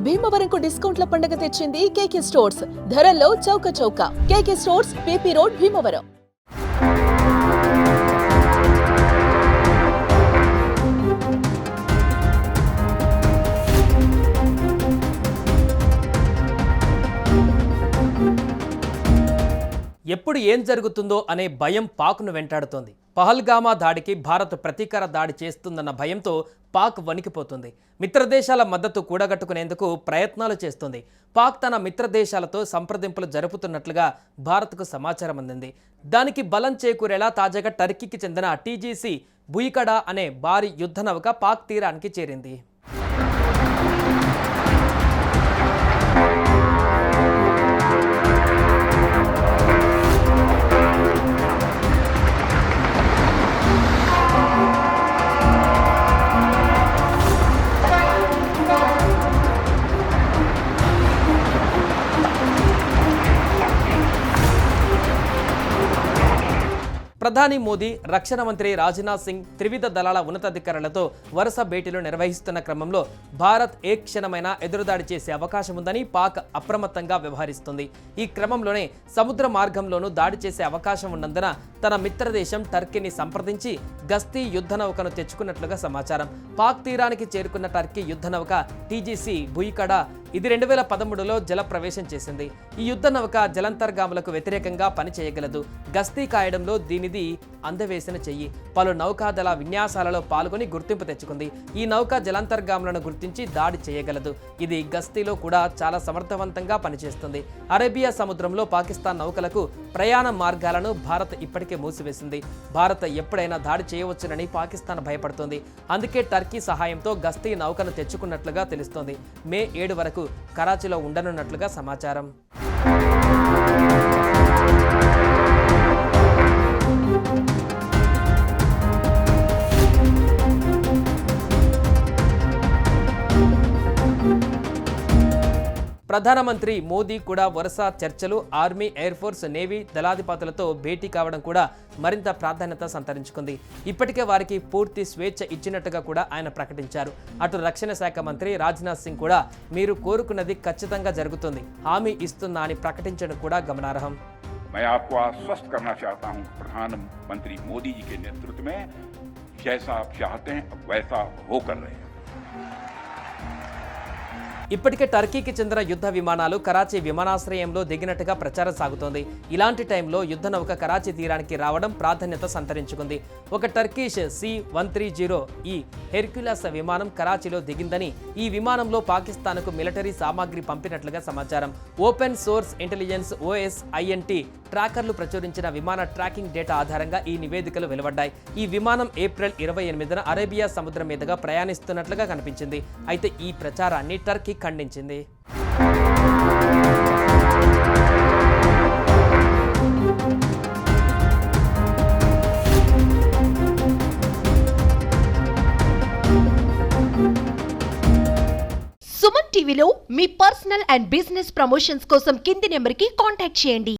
భీమవరంకు డిస్కౌంట్ల పండుగ తెచ్చింది కేకే స్టోర్స్. ధరల్లో చౌక చౌక. కేకే స్టోర్స్, పీపీ రోడ్, భీమవరం. ఎప్పుడు ఏం జరుగుతుందో అనే భయం పాక్ను వెంటాడుతోంది. పహల్గామా దాడికి భారత్ ప్రతీకార దాడి చేస్తుందన్న భయంతో పాక్ వణికిపోతుంది. మిత్రదేశాల మద్దతు కూడగట్టుకునేందుకు ప్రయత్నాలు చేస్తుంది. పాక్ తన మిత్రదేశాలతో సంప్రదింపులు జరుపుతున్నట్లుగా భారత్కు సమాచారం అందింది. దానికి బలం చేకూరేలా తాజాగా టర్కీకి చెందిన టీజీసీ బుయికడా అనే భారీ యుద్ధ నౌక పాక్ తీరానికి చేరింది. ప్రధాని మోదీ, రక్షణ మంత్రి రాజ్నాథ్ సింగ్ త్రివిధ దళాల ఉన్నతాధికారులతో వరుస భేటీలు నిర్వహిస్తున్న క్రమంలో భారత్ ఏ క్షణమైనా ఎదురుదాడి చేసే అవకాశం ఉందని పాక్ అప్రమత్తంగా వ్యవహరిస్తుంది. ఈ క్రమంలోనే సముద్ర మార్గంలోనూ దాడి చేసే అవకాశం ఉన్నందున తన మిత్రదేశం టర్కీని సంప్రదించి గస్తీ యుద్ధ నౌకను తెచ్చుకున్నట్లుగా సమాచారం. పాక్ తీరానికి చేరుకున్న టర్కీ యుద్ధ నౌక టీజీసీ బుయికడా ఇది 2013లో జల ప్రవేశం చేసింది. ఈ యుద్ధ నౌక జలంతర్గాములకు వ్యతిరేకంగా పనిచేయగలదు. గస్తీ కాయడంలో దీనిది అందవేసిన చెయ్యి. పలు నౌకాదళ విన్యాసాలలో పాల్గొని గుర్తింపు తెచ్చుకుంది. ఈ నౌక జలంతర్గాములను గుర్తించి దాడి చేయగలదు. ఇది గస్తీలో కూడా చాలా సమర్థవంతంగా పనిచేస్తుంది. అరేబియా సముద్రంలో పాకిస్తాన్ నౌకలకు ప్రయాణ మార్గాలను భారత్ ఇప్పటికే మూసివేసింది. భారత్ ఎప్పుడైనా దాడి చేయవచ్చునని పాకిస్తాన్ భయపడుతోంది. అందుకే టర్కీ సహాయంతో గస్తీ నౌకను తెచ్చుకున్నట్లుగా తెలుస్తోంది. మే 7 వరకు కరాచీలో ఉండనున్నట్లుగా సమాచారం. ప్రధానమంత్రి మోదీ కూడా వరుస చర్చలు, ఆర్మీ, ఎయిర్ ఫోర్స్, నేవీ దళాధిపతులతో భేటీ కావడం కూడా మరింత ప్రాధాన్యత సంతరించుకుంది. ఇప్పటికే వారికి పూర్తి స్వేచ్ఛ ఇచ్చినట్టుగా కూడా ఆయన ప్రకటించారు. అటు రక్షణ శాఖ మంత్రి రాజ్నాథ్ సింగ్ కూడా మీరు కోరుకున్నది ఖచ్చితంగా జరుగుతుంది, హామీ ఇస్తున్నా అని ప్రకటించడం కూడా గమనార్హం. मैं आपको आश्वस्त करना चाहता हूं, प्रधानमंत्री मोदी जी के नेतृत्व में जैसा आप चाहते हैं वैसा हो कर रहे हैं. ఇప్పటికే టర్కీకి చెందిన యుద్ధ విమానాలు కరాచీ విమానాశ్రయంలో దిగినట్టుగా ప్రచారం సాగుతోంది. ఇలాంటి టైంలో యుద్ధ నౌక కరాచీ తీరానికి రావడం ప్రాధాన్యత సంతరించుకుంది. ఒక టర్కిష్ C-130 హెర్క్యులస్ విమానం కరాచీలో దిగిందని, ఈ విమానంలో పాకిస్తాన్కు మిలిటరీ సామాగ్రి పంపినట్లుగా సమాచారం. ఓపెన్ సోర్స్ ఇంటెలిజెన్స్ OSINT ట్రాకర్లు ప్రచురించిన విమాన ట్రాకింగ్ డేటా ఆధారంగా ఈ నివేదికలు వెలువడ్డాయి. ఈ విమానం ఏప్రిల్ 28న అరేబియా సముద్రం మీదుగా ప్రయాణిస్తున్నట్లుగా కనిపించింది. అయితే ఈ ప్రచారాన్ని టర్కీ ఖండించింది. సుమన్ టీవీలో మీ పర్సనల్ అండ్ బిజినెస్ ప్రమోషన్స్ కోసం కింది నెంబర్కి కాంటాక్ట్ చేయండి.